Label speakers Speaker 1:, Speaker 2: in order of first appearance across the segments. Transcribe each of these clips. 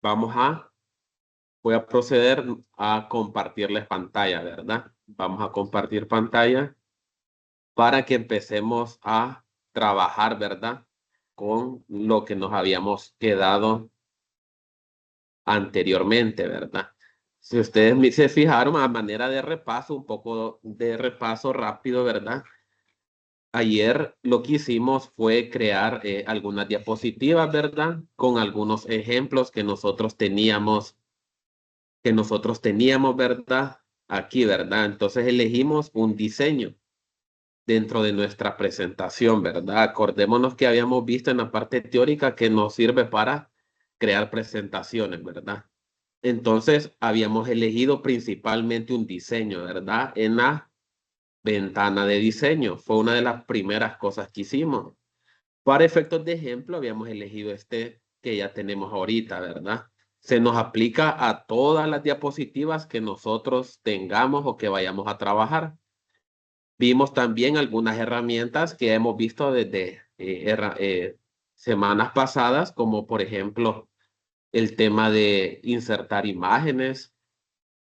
Speaker 1: voy a proceder a compartirles pantalla, ¿verdad? Vamos a compartir pantalla para que empecemos a trabajar, ¿verdad? Con lo que nos habíamos quedado anteriormente, ¿verdad? Si ustedes se fijaron a manera de repaso, un poco de repaso rápido, ¿verdad? Ayer lo que hicimos fue crear algunas diapositivas, ¿verdad? Con algunos ejemplos que nosotros teníamos, ¿verdad? Aquí, ¿verdad? Entonces elegimos un diseño dentro de nuestra presentación, ¿verdad? Acordémonos que habíamos visto en la parte teórica que nos sirve para crear presentaciones, ¿verdad? Entonces habíamos elegido principalmente un diseño, ¿verdad? En la ventana de diseño. Fue una de las primeras cosas que hicimos. Para efectos de ejemplo, habíamos elegido este que ya tenemos ahorita, ¿verdad? Se nos aplica a todas las diapositivas que nosotros tengamos o que vayamos a trabajar. Vimos también algunas herramientas que hemos visto desde semanas pasadas, como por ejemplo el tema de insertar imágenes.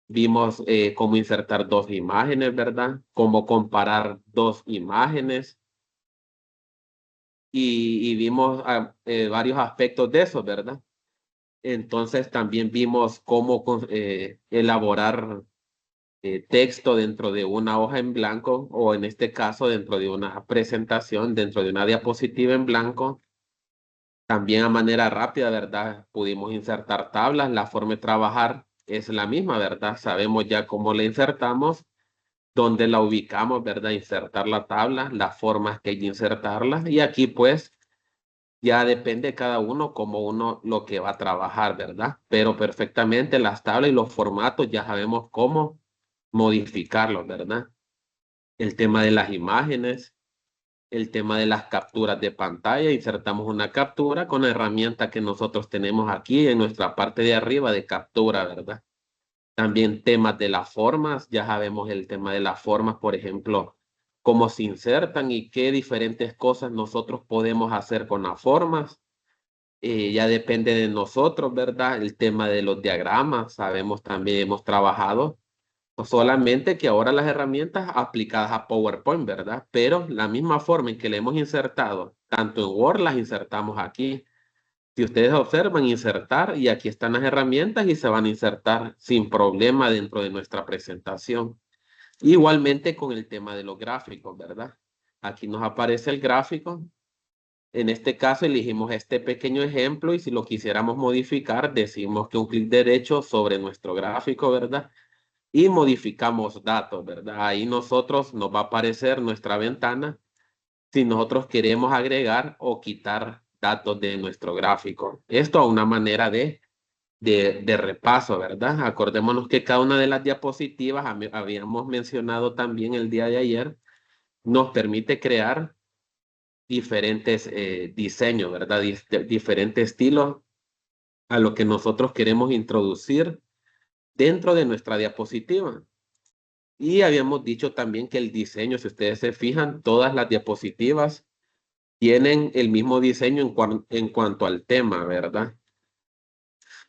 Speaker 1: Vimos cómo insertar dos imágenes, ¿verdad? Cómo comparar dos imágenes y vimos varios aspectos de eso, ¿verdad? Entonces también vimos cómo elaborar texto dentro de una hoja en blanco o en este caso dentro de una presentación, dentro de una diapositiva en blanco. También a manera rápida, ¿verdad? Pudimos insertar tablas. La forma de trabajar es la misma, ¿verdad? Sabemos ya cómo la insertamos, dónde la ubicamos, ¿verdad? Insertar la tabla, las formas que hay de insertarla. Y aquí pues ya depende cada uno como uno lo que va a trabajar, ¿verdad? Pero perfectamente las tablas y los formatos ya sabemos cómo modificarlos, ¿verdad? El tema de las imágenes, el tema de las capturas de pantalla, insertamos una captura con la herramienta que nosotros tenemos aquí en nuestra parte de arriba de captura, ¿verdad? También temas de las formas, ya sabemos el tema de las formas, por ejemplo, cómo se insertan y qué diferentes cosas nosotros podemos hacer con las formas. Ya depende de nosotros, ¿verdad? El tema de los diagramas, sabemos también, hemos trabajado, solamente que ahora las herramientas aplicadas a PowerPoint, ¿verdad? Pero la misma forma en que le hemos insertado, tanto en Word las insertamos aquí. Si ustedes observan, insertar, y aquí están las herramientas y se van a insertar sin problema dentro de nuestra presentación. Igualmente con el tema de los gráficos, ¿verdad? Aquí nos aparece el gráfico. En este caso elegimos este pequeño ejemplo y si lo quisiéramos modificar, decimos que un clic derecho sobre nuestro gráfico, ¿verdad? Y modificamos datos, ¿verdad? Ahí nosotros nos va a aparecer nuestra ventana si nosotros queremos agregar o quitar datos de nuestro gráfico. Esto a una manera de repaso, ¿verdad? Acordémonos que cada una de las diapositivas, habíamos mencionado también el día de ayer, nos permite crear diferentes diseños, ¿verdad? Diferentes estilos a lo que nosotros queremos introducir dentro de nuestra diapositiva. Y habíamos dicho también que el diseño, si ustedes se fijan, todas las diapositivas tienen el mismo diseño en cuanto al tema, ¿verdad?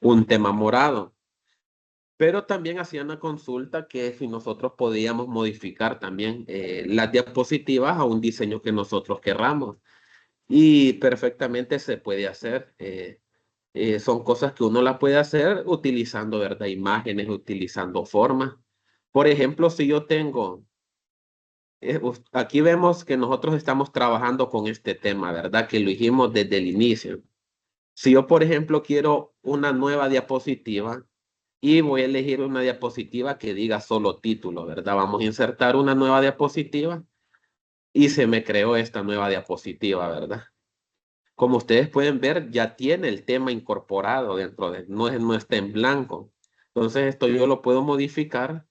Speaker 1: Un tema morado. Pero también hacían una consulta que si nosotros podíamos modificar también las diapositivas a un diseño que nosotros querramos. Y perfectamente se puede hacer. Son cosas que uno las puede hacer utilizando, ¿verdad? Imágenes, utilizando formas. Por ejemplo, si yo tengo, aquí vemos que nosotros estamos trabajando con este tema, ¿verdad? Que lo dijimos desde el inicio. Si yo, por ejemplo, quiero una nueva diapositiva y voy a elegir una diapositiva que diga solo título, ¿verdad? Vamos a insertar una nueva diapositiva y se me creó esta nueva diapositiva, ¿verdad? Como ustedes pueden ver, ya tiene el tema incorporado dentro de, no está en blanco. Entonces, esto yo lo puedo modificar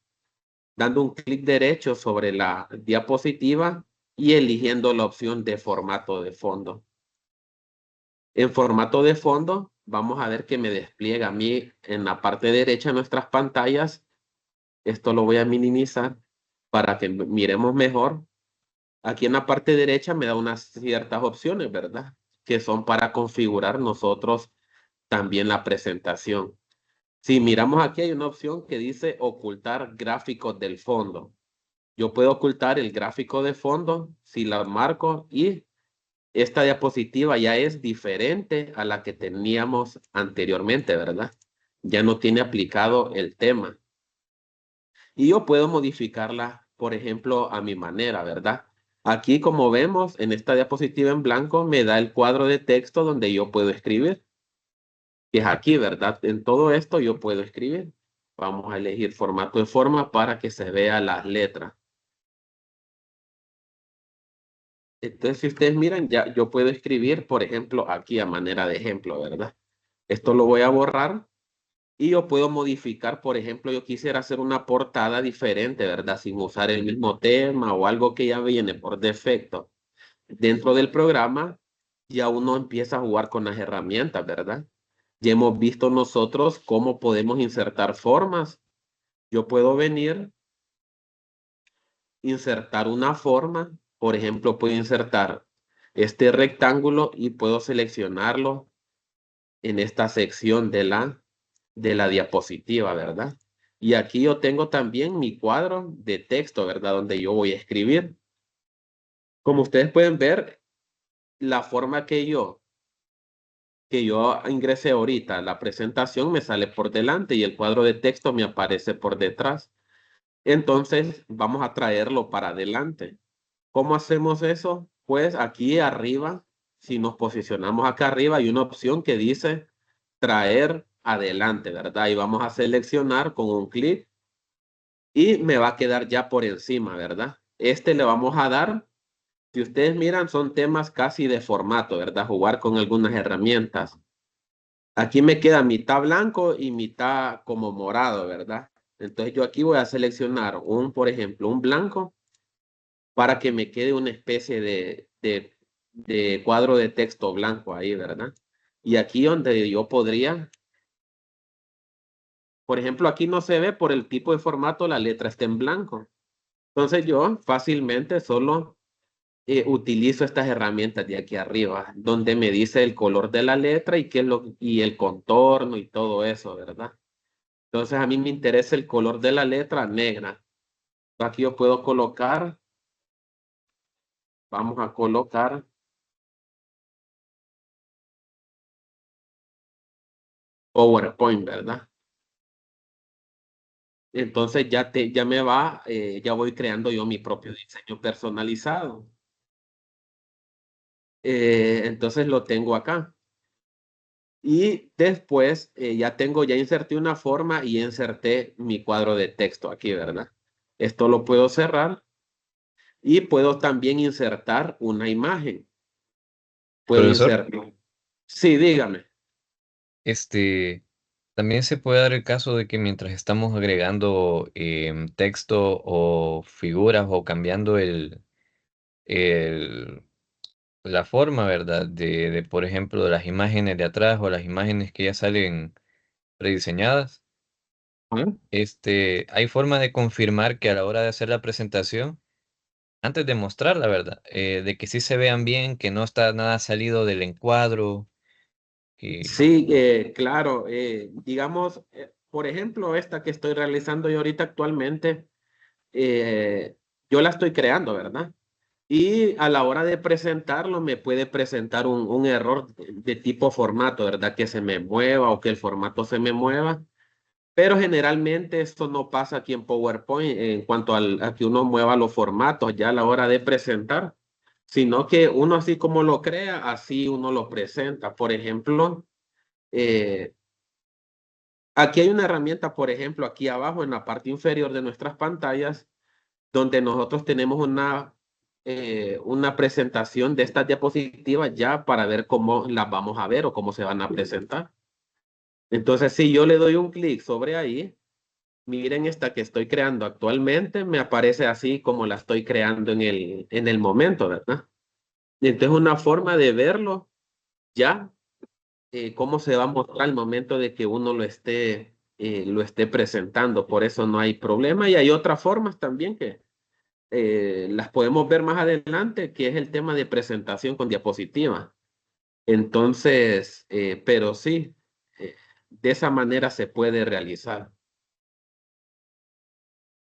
Speaker 1: dando un clic derecho sobre la diapositiva y eligiendo la opción de formato de fondo. En formato de fondo, vamos a ver que me despliega a mí en la parte derecha de nuestras pantallas. Esto lo voy a minimizar para que miremos mejor. Aquí en la parte derecha me da unas ciertas opciones, ¿verdad? Que son para configurar nosotros también la presentación. Si miramos aquí hay una opción que dice ocultar gráficos del fondo. Yo puedo ocultar el gráfico de fondo si la marco y esta diapositiva ya es diferente a la que teníamos anteriormente, ¿verdad? Ya no tiene aplicado el tema. Y yo puedo modificarla, por ejemplo, a mi manera, ¿verdad? Aquí, como vemos, en esta diapositiva en blanco me da el cuadro de texto donde yo puedo escribir. Que es aquí, ¿verdad? En todo esto yo puedo escribir. Vamos a elegir formato de forma para que se vea las letras. Entonces, si ustedes miran, ya yo puedo escribir, por ejemplo, aquí a manera de ejemplo, ¿verdad? Esto lo voy a borrar y yo puedo modificar, por ejemplo, yo quisiera hacer una portada diferente, ¿verdad? Sin usar el mismo tema o algo que ya viene por defecto. Dentro del programa, ya uno empieza a jugar con las herramientas, ¿verdad? Ya hemos visto nosotros cómo podemos insertar formas. Yo puedo venir, insertar una forma, por ejemplo, puedo insertar este rectángulo y puedo seleccionarlo en esta sección de la diapositiva, ¿verdad? Y aquí yo tengo también mi cuadro de texto, ¿verdad? Donde yo voy a escribir. Como ustedes pueden ver, la forma que yo ingresé ahorita, la presentación me sale por delante y el cuadro de texto me aparece por detrás. Entonces, vamos a traerlo para adelante. ¿Cómo hacemos eso? Pues aquí arriba, si nos posicionamos acá arriba, hay una opción que dice traer adelante, ¿verdad? Y vamos a seleccionar con un clic y me va a quedar ya por encima, ¿verdad? Este le vamos a dar, si ustedes miran, son temas casi de formato, ¿verdad? Jugar con algunas herramientas. Aquí me queda mitad blanco y mitad como morado, ¿verdad? Entonces yo aquí voy a seleccionar por ejemplo, un blanco para que me quede una especie de cuadro de texto blanco ahí, ¿verdad? Y aquí donde yo podría, por ejemplo, aquí no se ve por el tipo de formato, la letra está en blanco. Entonces yo fácilmente solo utilizo estas herramientas de aquí arriba, donde me dice el color de la letra y y el contorno y todo eso, ¿verdad? Entonces a mí me interesa el color de la letra negra. Aquí yo puedo colocar, vamos a colocar PowerPoint, ¿verdad? Entonces ya me va, ya voy creando yo mi propio diseño personalizado. Entonces lo tengo acá. Y después ya inserté una forma y inserté mi cuadro de texto aquí, ¿verdad? Esto lo puedo cerrar y puedo también insertar una imagen. Puedo
Speaker 2: Profesor,
Speaker 1: insertar. Sí, dígame.
Speaker 2: este, también se puede dar el caso de que mientras estamos agregando texto o figuras o cambiando el- la forma, ¿verdad? Por ejemplo, de las imágenes de atrás o las imágenes que ya salen prediseñadas,
Speaker 1: ¿Ah?
Speaker 2: hay forma de confirmar que a la hora de hacer la presentación, antes de mostrarla, ¿verdad? De que sí se vean bien, que no está nada salido del encuadro.
Speaker 1: Sí, claro. Digamos, por ejemplo, esta que estoy realizando yo ahorita actualmente, eh, yo la estoy creando, ¿verdad? Y a la hora de presentarlo me puede presentar un error de tipo formato, ¿verdad? Que se me mueva o que el formato se me mueva. Pero generalmente esto no pasa aquí en PowerPoint en cuanto a que uno mueva los formatos ya a la hora de presentar, sino que uno así como lo crea, así uno lo presenta. Por ejemplo, eh, aquí hay una herramienta, por ejemplo, aquí abajo en la parte inferior de nuestras pantallas, donde nosotros tenemos una presentación de estas diapositivas ya para ver cómo las vamos a ver o cómo se van a presentar. Entonces, si yo le doy un clic sobre ahí, miren esta que estoy creando actualmente, me aparece así como la estoy creando en el momento, ¿verdad? Y entonces, una forma de verlo ya, cómo se va a mostrar al momento de que uno lo esté presentando. Por eso no hay problema. Y hay otras formas también que las podemos ver más adelante, que es el tema de presentación con diapositiva. Entonces, pero sí. de esa manera se puede realizar.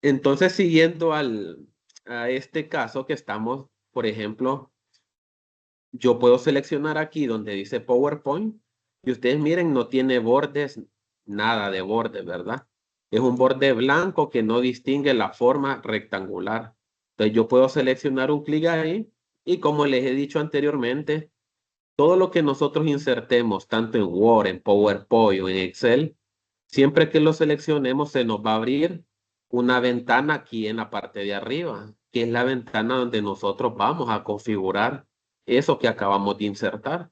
Speaker 1: Entonces, siguiendo a este caso que estamos, por ejemplo, yo puedo seleccionar aquí donde dice PowerPoint y ustedes miren, no tiene bordes, nada de bordes, ¿verdad? Es un borde blanco que no distingue la forma rectangular. Entonces yo puedo seleccionar un clic ahí y como les he dicho anteriormente, todo lo que nosotros insertemos, tanto en Word, en PowerPoint o en Excel, siempre que lo seleccionemos se nos va a abrir una ventana aquí en la parte de arriba, que es la ventana donde nosotros vamos a configurar eso que acabamos de insertar.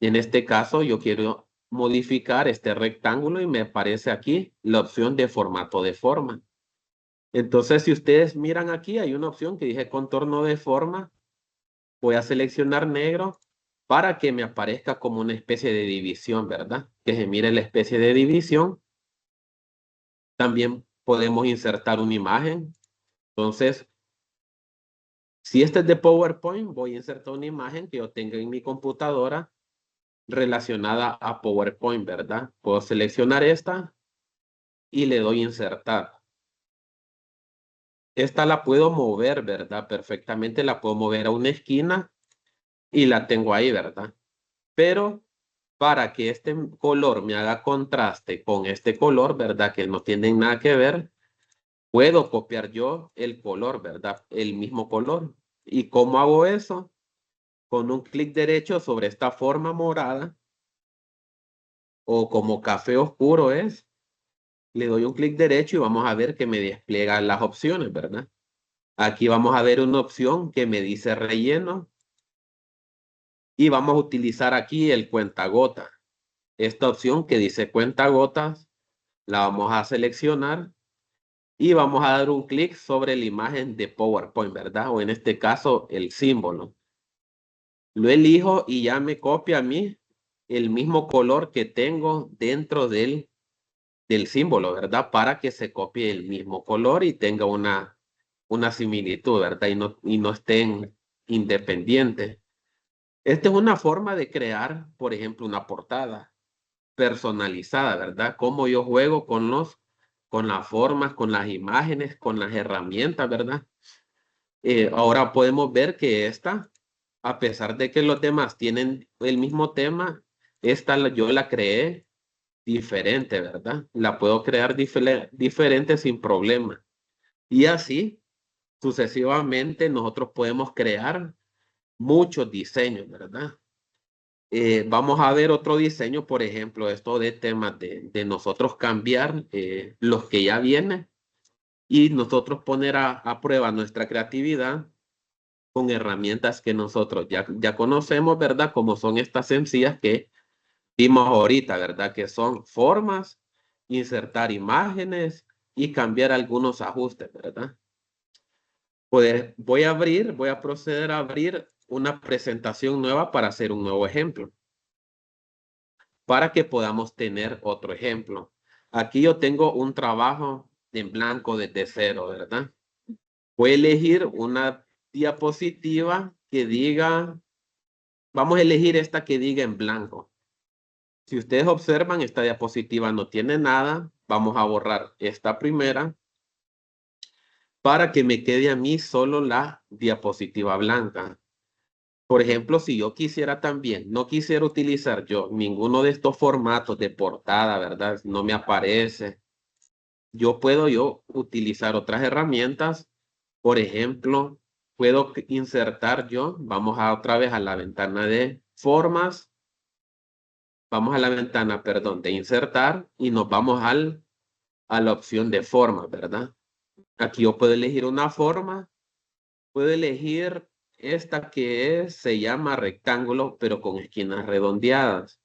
Speaker 1: En este caso, yo quiero modificar este rectángulo y me aparece aquí la opción de formato de forma. Entonces, si ustedes miran aquí, hay una opción que dice contorno de forma. Voy a seleccionar negro para que me aparezca como una especie de división, ¿verdad? Que se mire la especie de división. También podemos insertar una imagen. Entonces, si este es de PowerPoint, voy a insertar una imagen que yo tenga en mi computadora relacionada a PowerPoint, ¿verdad? Puedo seleccionar esta y le doy insertar. Esta la puedo mover, ¿verdad? Perfectamente la puedo mover a una esquina y la tengo ahí, ¿verdad? Pero para que este color me haga contraste con este color, ¿verdad? Que no tienen nada que ver, puedo copiar yo el color, ¿verdad? El mismo color. ¿Y cómo hago eso? Con un clic derecho sobre esta forma morada o como café oscuro es, le doy un clic derecho y vamos a ver que me despliega las opciones, ¿verdad? Aquí vamos a ver una opción que me dice relleno y vamos a utilizar aquí el cuentagotas. Esta opción que dice cuentagotas la vamos a seleccionar y vamos a dar un clic sobre la imagen de PowerPoint, ¿verdad? O en este caso, el símbolo. Lo elijo y ya me copia a mí el mismo color que tengo dentro del símbolo, ¿verdad? Para que se copie el mismo color y tenga una similitud, ¿verdad? Y no estén independientes. Esta es una forma de crear, por ejemplo, una portada personalizada, ¿verdad? Cómo yo juego con las formas, con las imágenes, con las herramientas, ¿verdad? Ahora podemos ver que esta, a pesar de que los demás tienen el mismo tema, yo la creé diferente, ¿verdad? La puedo crear diferente sin problema. Y así, sucesivamente, nosotros podemos crear muchos diseños, ¿verdad? Vamos a ver otro diseño, por ejemplo, esto de temas de nosotros cambiar los que ya vienen y nosotros poner a prueba nuestra creatividad con herramientas que nosotros ya conocemos, ¿verdad? Como son estas sencillas que vimos ahorita, ¿verdad? Que son formas, insertar imágenes y cambiar algunos ajustes, ¿verdad? Pues voy a proceder a abrir una presentación nueva para hacer un nuevo ejemplo, para que podamos tener otro ejemplo. Aquí yo tengo un trabajo en blanco desde cero, ¿verdad? Voy a elegir una diapositiva que diga, vamos a elegir esta que diga en blanco. Si ustedes observan, esta diapositiva no tiene nada. Vamos a borrar esta primera para que me quede a mí solo la diapositiva blanca. Por ejemplo, si yo quisiera también, no quisiera utilizar yo ninguno de estos formatos de portada, ¿verdad? No me aparece. Yo puedo utilizar otras herramientas. Por ejemplo, puedo insertar yo, vamos a otra vez a la ventana de formas. Vamos a la ventana, perdón, de insertar y nos vamos a la opción de forma, ¿verdad? Aquí yo puedo elegir una forma, puedo elegir esta se llama rectángulo, pero con esquinas redondeadas.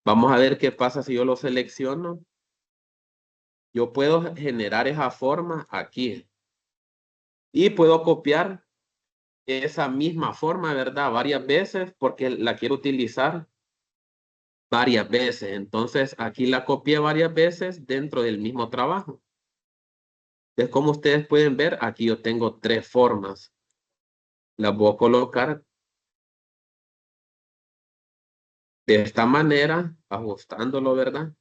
Speaker 1: Vamos a ver qué pasa si yo lo selecciono. Yo puedo generar esa forma aquí y puedo copiar esa misma forma, ¿verdad? Varias veces porque la quiero utilizar varias veces. Entonces aquí la copié varias veces dentro del mismo trabajo. Entonces, como ustedes pueden ver, aquí yo tengo tres formas. Las voy a colocar de esta manera, ajustándolo, ¿verdad?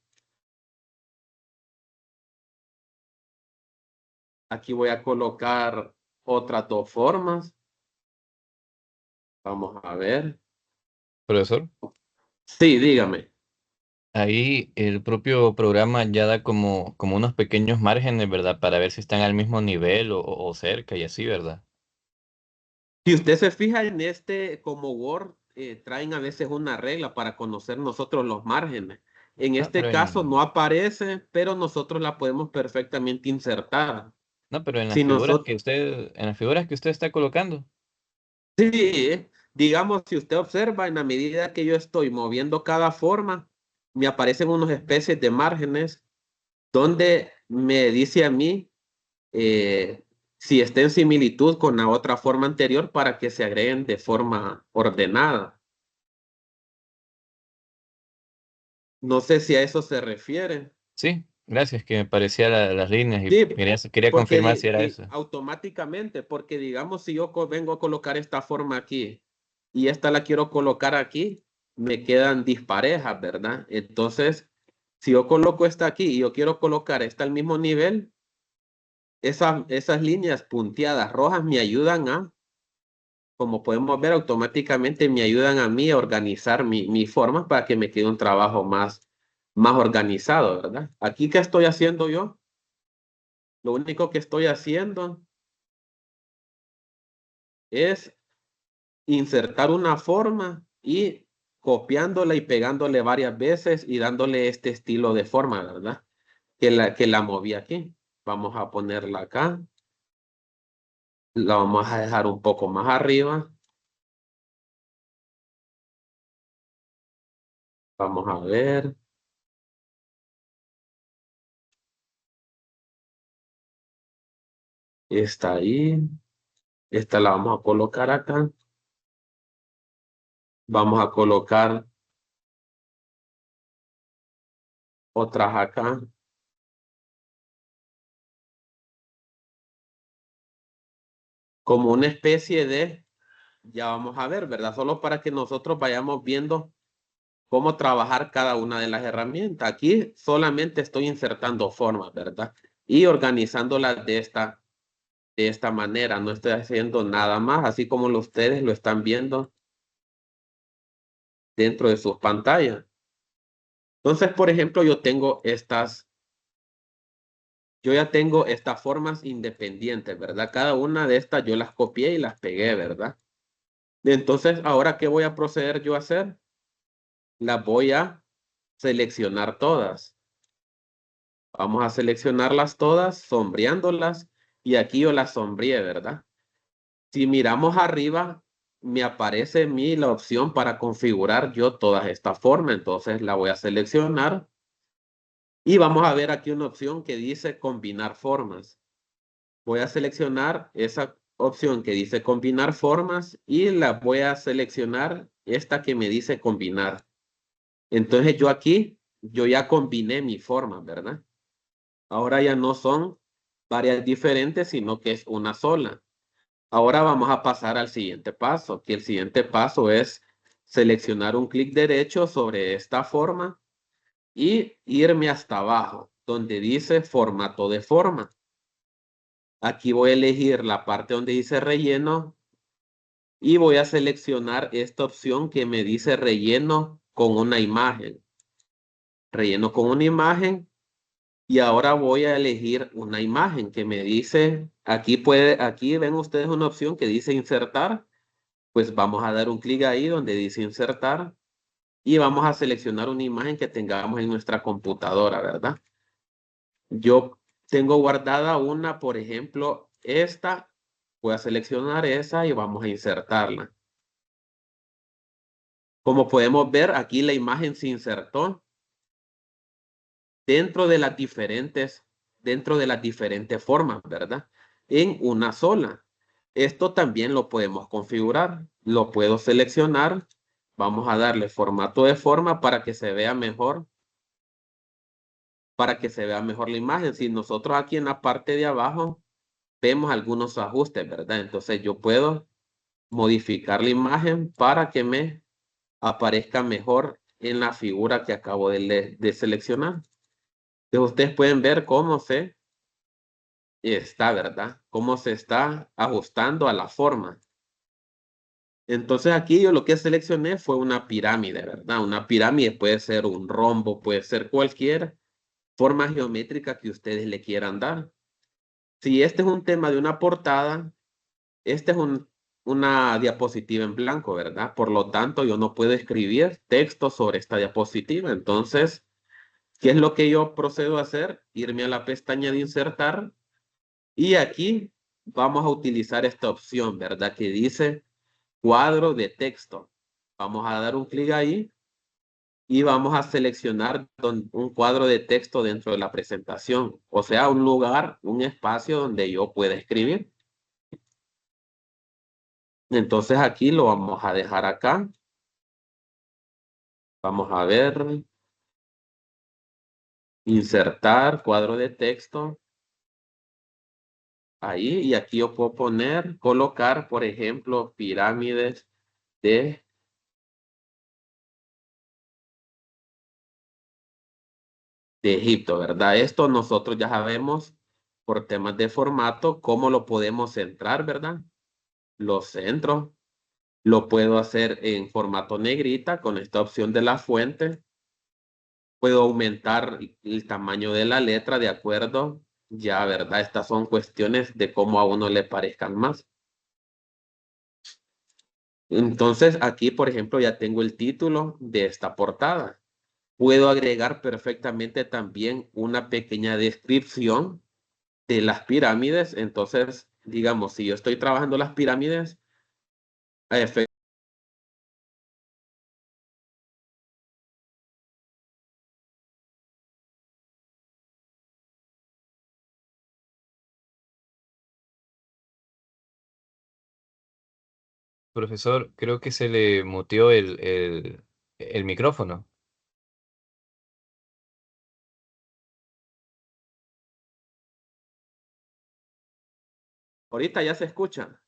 Speaker 1: Aquí voy a colocar otras dos formas. Vamos a ver.
Speaker 2: Profesor,
Speaker 1: Sí, dígame.
Speaker 2: ahí el propio programa ya da como unos pequeños márgenes, ¿verdad? Para ver si están al mismo nivel o cerca y así, ¿verdad?
Speaker 1: Si usted se fija en este, como Word, traen a veces una regla para conocer nosotros los márgenes. En
Speaker 2: No,
Speaker 1: este caso no aparece, pero nosotros la podemos perfectamente insertar.
Speaker 2: no, pero en las
Speaker 1: Si
Speaker 2: figuras
Speaker 1: nosotros,
Speaker 2: que usted está colocando.
Speaker 1: sí, digamos, si usted observa, en la medida que yo estoy moviendo cada forma, me aparecen unas especies de márgenes donde me dice a mí eh, si está en similitud con la otra forma anterior para que se agreguen de forma ordenada. No sé si a eso se refiere.
Speaker 2: Sí, gracias, que me parecía las líneas y
Speaker 1: Sí,
Speaker 2: quería
Speaker 1: porque
Speaker 2: confirmar si era eso.
Speaker 1: automáticamente, porque digamos, si yo vengo a colocar esta forma aquí y esta la quiero colocar aquí, me quedan disparejas, ¿verdad? Entonces, si yo coloco esta aquí y yo quiero colocar esta al mismo nivel, esas líneas punteadas rojas me ayudan a, como podemos ver, automáticamente me ayudan a mí a organizar mi forma para que me quede un trabajo más organizado, ¿verdad? Aquí, ¿qué estoy haciendo yo? Lo único que estoy haciendo es insertar una forma y copiándola y pegándole varias veces y dándole este estilo de forma, ¿verdad? Que la moví aquí. Vamos a ponerla acá. La vamos a dejar un poco más arriba. Vamos a ver. Está ahí. Esta la vamos a colocar acá. Vamos a colocar otras acá. Como una especie de, ya vamos a ver, ¿verdad? Solo para que nosotros vayamos viendo cómo trabajar cada una de las herramientas. Aquí solamente estoy insertando formas, ¿verdad? Y organizándolas de esta manera. No estoy haciendo nada más, así como ustedes lo están viendo dentro de sus pantallas. Entonces, por ejemplo, yo ya tengo estas formas independientes, ¿verdad? Cada una de estas yo las copié y las pegué, ¿verdad? Entonces, ahora, ¿qué voy a proceder yo a hacer? Las voy a seleccionar todas. Vamos a seleccionarlas todas, sombreándolas, y aquí yo las sombreé, ¿verdad? Si miramos arriba, me aparece a mí la opción para configurar yo todas estas formas, entonces la voy a seleccionar y vamos a ver aquí una opción que dice combinar formas. Voy a seleccionar esa opción que dice combinar formas y la voy a seleccionar esta que me dice combinar. Entonces yo aquí, yo ya combiné mi forma, ¿verdad? Ahora ya no son varias diferentes, sino que es una sola. Ahora vamos a pasar al siguiente paso, que el siguiente paso es seleccionar un clic derecho sobre esta forma y irme hasta abajo, donde dice formato de forma. Aquí voy a elegir la parte donde dice relleno y voy a seleccionar esta opción que me dice relleno con una imagen. Relleno con una imagen. Y ahora voy a elegir una imagen que me dice, aquí ven ustedes una opción que dice insertar, pues vamos a dar un clic ahí donde dice insertar y vamos a seleccionar una imagen que tengamos en nuestra computadora, ¿verdad? Yo tengo guardada una, por ejemplo, esta, voy a seleccionar esa y vamos a insertarla. Como podemos ver, aquí la imagen se insertó dentro de las diferentes formas, ¿verdad? En una sola. Esto también lo podemos configurar. Lo puedo seleccionar. Vamos a darle formato de forma para que se vea mejor la imagen. Si nosotros aquí en la parte de abajo vemos algunos ajustes, ¿verdad? Entonces yo puedo modificar la imagen para que me aparezca mejor en la figura que acabo de seleccionar. Entonces ustedes pueden ver cómo se está, ¿verdad? Cómo se está ajustando a la forma. Entonces aquí yo lo que seleccioné fue una pirámide, ¿verdad? Una pirámide puede ser un rombo, puede ser cualquier forma geométrica que ustedes le quieran dar. Si este es un tema de una portada, este es una diapositiva en blanco, ¿verdad? Por lo tanto, yo no puedo escribir texto sobre esta diapositiva. Entonces, ¿qué es lo que yo procedo a hacer? Irme a la pestaña de insertar y aquí vamos a utilizar esta opción, ¿verdad? Que dice cuadro de texto. Vamos a dar un clic ahí y vamos a seleccionar un cuadro de texto dentro de la presentación. O sea, un lugar, un espacio donde yo pueda escribir. Entonces aquí lo vamos a dejar acá. Vamos a ver. Insertar cuadro de texto. Ahí. Y aquí yo puedo poner, colocar, por ejemplo, pirámides de Egipto, ¿verdad? Esto nosotros ya sabemos por temas de formato cómo lo podemos centrar, ¿verdad? Los centros. Lo puedo hacer en formato negrita con esta opción de la fuente. Puedo aumentar el tamaño de la letra de acuerdo, ya, ¿verdad? Estas son cuestiones de cómo a uno le parezcan más. Entonces aquí, por ejemplo, ya tengo el título de esta portada. Puedo agregar perfectamente también una pequeña descripción de las pirámides. Entonces, digamos, si yo estoy trabajando las pirámides, a efectos.
Speaker 2: Profesor, creo que se le muteó el micrófono.
Speaker 1: Ahorita ya se escucha.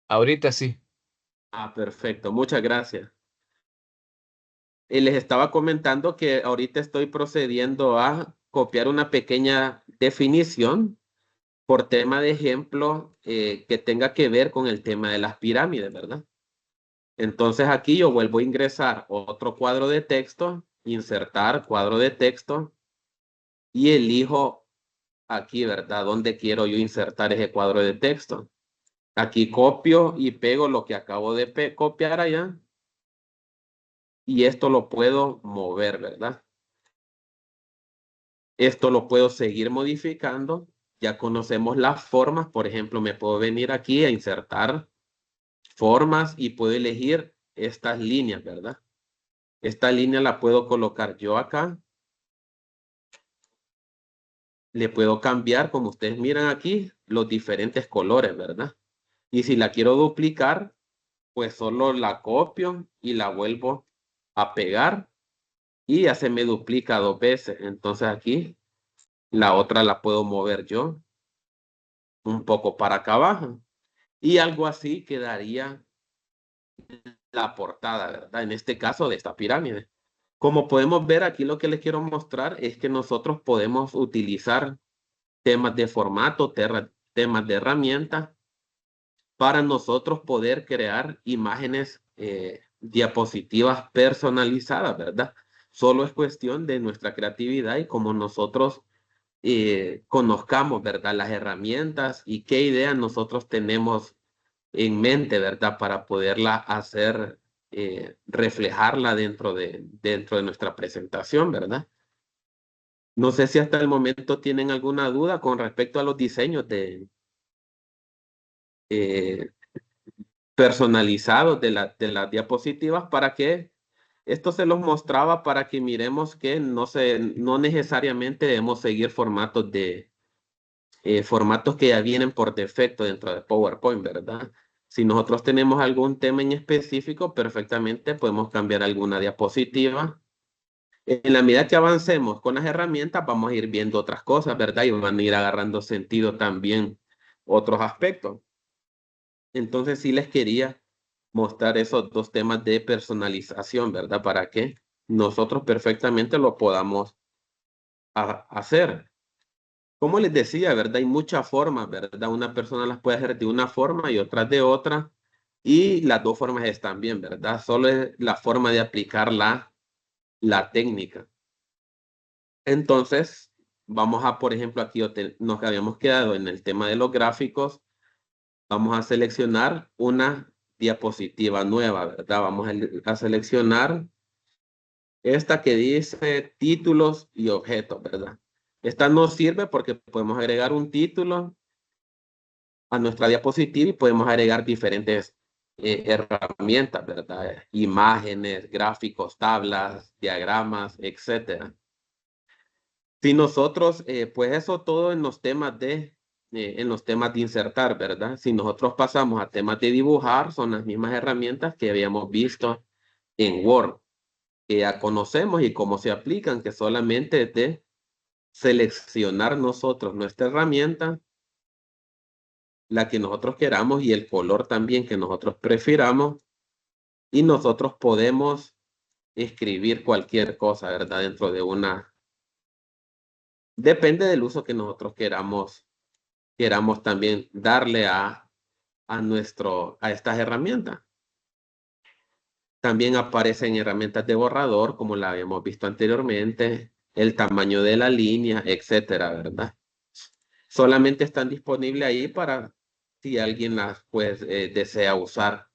Speaker 2: Ahorita sí.
Speaker 1: Ah, perfecto. Muchas gracias. Y les estaba comentando que ahorita estoy procediendo a copiar una pequeña definición por tema de ejemplo que tenga que ver con el tema de las pirámides, ¿verdad? Entonces aquí yo vuelvo a ingresar otro cuadro de texto, insertar cuadro de texto y elijo aquí, ¿verdad? ¿Dónde quiero yo insertar ese cuadro de texto? Aquí copio y pego lo que acabo de copiar allá y esto lo puedo mover, ¿verdad? Esto lo puedo seguir modificando. Ya conocemos las formas. Por ejemplo, me puedo venir aquí a insertar formas y puedo elegir estas líneas, ¿verdad? Esta línea la puedo colocar yo acá. Le puedo cambiar, como ustedes miran aquí, los diferentes colores, ¿verdad? Y si la quiero duplicar, pues solo la copio y la vuelvo a pegar y ya se me duplica 2 veces. Entonces aquí la otra la puedo mover yo un poco para acá abajo. Y algo así quedaría la portada, ¿verdad? En este caso de esta pirámide. Como podemos ver aquí, lo que les quiero mostrar es que nosotros podemos utilizar temas de formato, temas de herramienta para nosotros poder crear imágenes, diapositivas personalizadas, ¿verdad? Solo es cuestión de nuestra creatividad y como nosotros conozcamos, ¿verdad? Las herramientas y qué ideas nosotros tenemos en mente, ¿verdad? Para poderla hacer, reflejarla dentro de nuestra presentación, ¿verdad? No sé si hasta el momento tienen alguna duda con respecto a los diseños eh, personalizados de las diapositivas para que esto se los mostraba para que miremos que no necesariamente debemos seguir formatos que ya vienen por defecto dentro de PowerPoint, ¿verdad? Si nosotros tenemos algún tema en específico, perfectamente podemos cambiar alguna diapositiva. En la medida que avancemos con las herramientas, vamos a ir viendo otras cosas, ¿verdad? Y van a ir agarrando sentido también otros aspectos. Entonces sí les quería mostrar esos dos temas de personalización, ¿verdad? ¿Para qué? nosotros perfectamente lo podamos hacer. Como les decía, ¿verdad? Hay muchas formas, ¿verdad? Una persona las puede hacer de una forma y otras de otra. Y las dos formas están bien, ¿verdad? Solo es la forma de aplicar la técnica. Entonces, vamos a, por ejemplo, aquí nos habíamos quedado en el tema de los gráficos. Vamos a seleccionar una diapositiva nueva, ¿verdad? Vamos a seleccionar esta que dice títulos y objetos, ¿verdad? Esta nos sirve porque podemos agregar un título a nuestra diapositiva y podemos agregar diferentes herramientas, ¿verdad? Imágenes, gráficos, tablas, diagramas, etcétera. Si nosotros, pues eso todo en los temas de insertar, ¿verdad? Si nosotros pasamos a temas de dibujar, son las mismas herramientas que habíamos visto en Word, que ya conocemos y cómo se aplican, que solamente es de seleccionar nosotros nuestra herramienta, la que nosotros queramos y el color también que nosotros prefiramos, y nosotros podemos escribir cualquier cosa, ¿verdad? Dentro de una... Depende del uso que nosotros queramos también darle a estas herramientas. También aparecen herramientas de borrador, como la habíamos visto anteriormente, el tamaño de la línea, etcétera, ¿verdad? Solamente están disponibles ahí para si alguien las pues desea usar.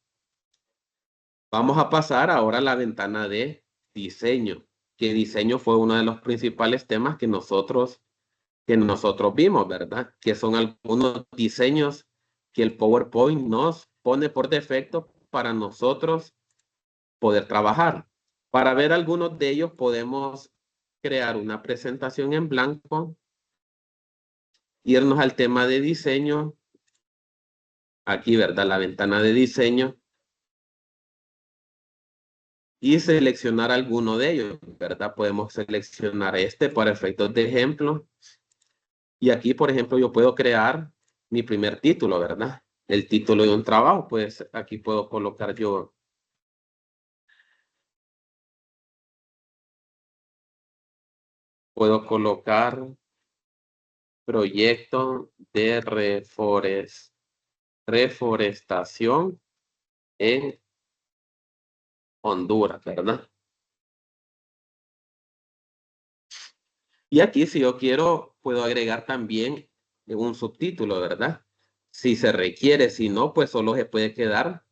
Speaker 1: Vamos a pasar ahora a la ventana de diseño, que diseño fue uno de los principales temas que nosotros vimos, ¿verdad? Que son algunos diseños que el PowerPoint nos pone por defecto para nosotros poder trabajar. Para ver algunos de ellos podemos crear una presentación en blanco, irnos al tema de diseño, aquí, ¿verdad? La ventana de diseño y seleccionar alguno de ellos, ¿verdad? Podemos seleccionar este para efectos de ejemplo. Y aquí, por ejemplo, yo puedo crear mi primer título, ¿verdad? El título de un trabajo, pues aquí puedo colocar puedo colocar proyecto de reforestación en Honduras, ¿verdad? Y aquí, si yo quiero, puedo agregar también un subtítulo, ¿verdad? Si se requiere, si no, pues solo se puede quedar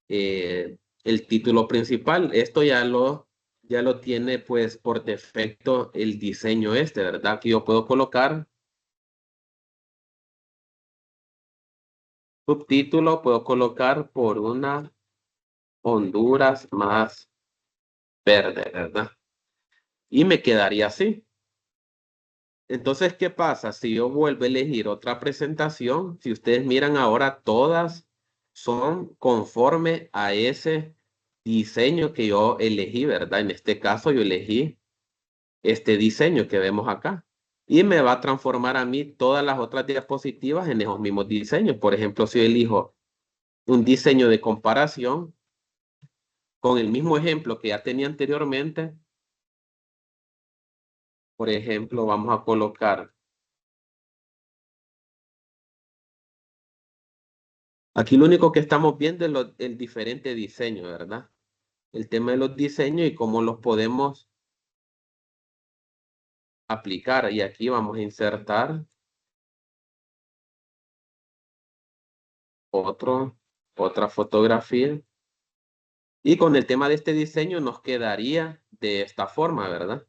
Speaker 1: el título principal. Esto ya lo tiene pues por defecto el diseño este, ¿verdad? Que yo puedo colocar subtítulo, puedo colocar por una Honduras más verde, ¿verdad? Y me quedaría así. Entonces, ¿qué pasa? Si yo vuelvo a elegir otra presentación, si ustedes miran ahora, todas son conforme a ese diseño que yo elegí, ¿verdad? En este caso yo elegí este diseño que vemos acá. Y me va a transformar a mí todas las otras diapositivas en esos mismos diseños. Por ejemplo, si yo elijo un diseño de comparación con el mismo ejemplo que ya tenía anteriormente, por ejemplo, vamos a colocar, aquí lo único que estamos viendo es el diferente diseño, ¿verdad? El tema de los diseños y cómo los podemos aplicar. Y aquí vamos a insertar otra fotografía. Y con el tema de este diseño nos quedaría de esta forma, ¿verdad?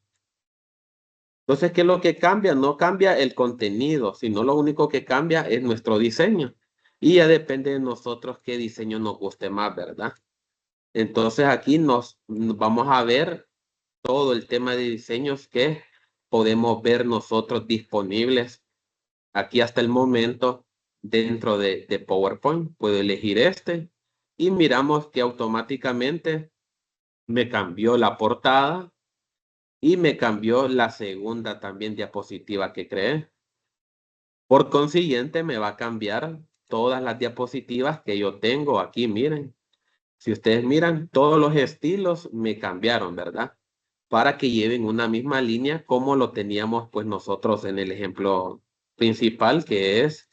Speaker 1: Entonces, ¿qué es lo que cambia? No cambia el contenido, sino lo único que cambia es nuestro diseño. Y ya depende de nosotros qué diseño nos guste más, ¿verdad? Entonces aquí nos vamos a ver todo el tema de diseños que podemos ver nosotros disponibles aquí hasta el momento dentro de PowerPoint. Puedo elegir este y miramos que automáticamente me cambió la portada y me cambió la segunda también diapositiva que creé. Por consiguiente, me va a cambiar todas las diapositivas que yo tengo aquí. Miren, si ustedes miran, todos los estilos me cambiaron, ¿verdad? para que lleven una misma línea como lo teníamos pues nosotros en el ejemplo principal, que es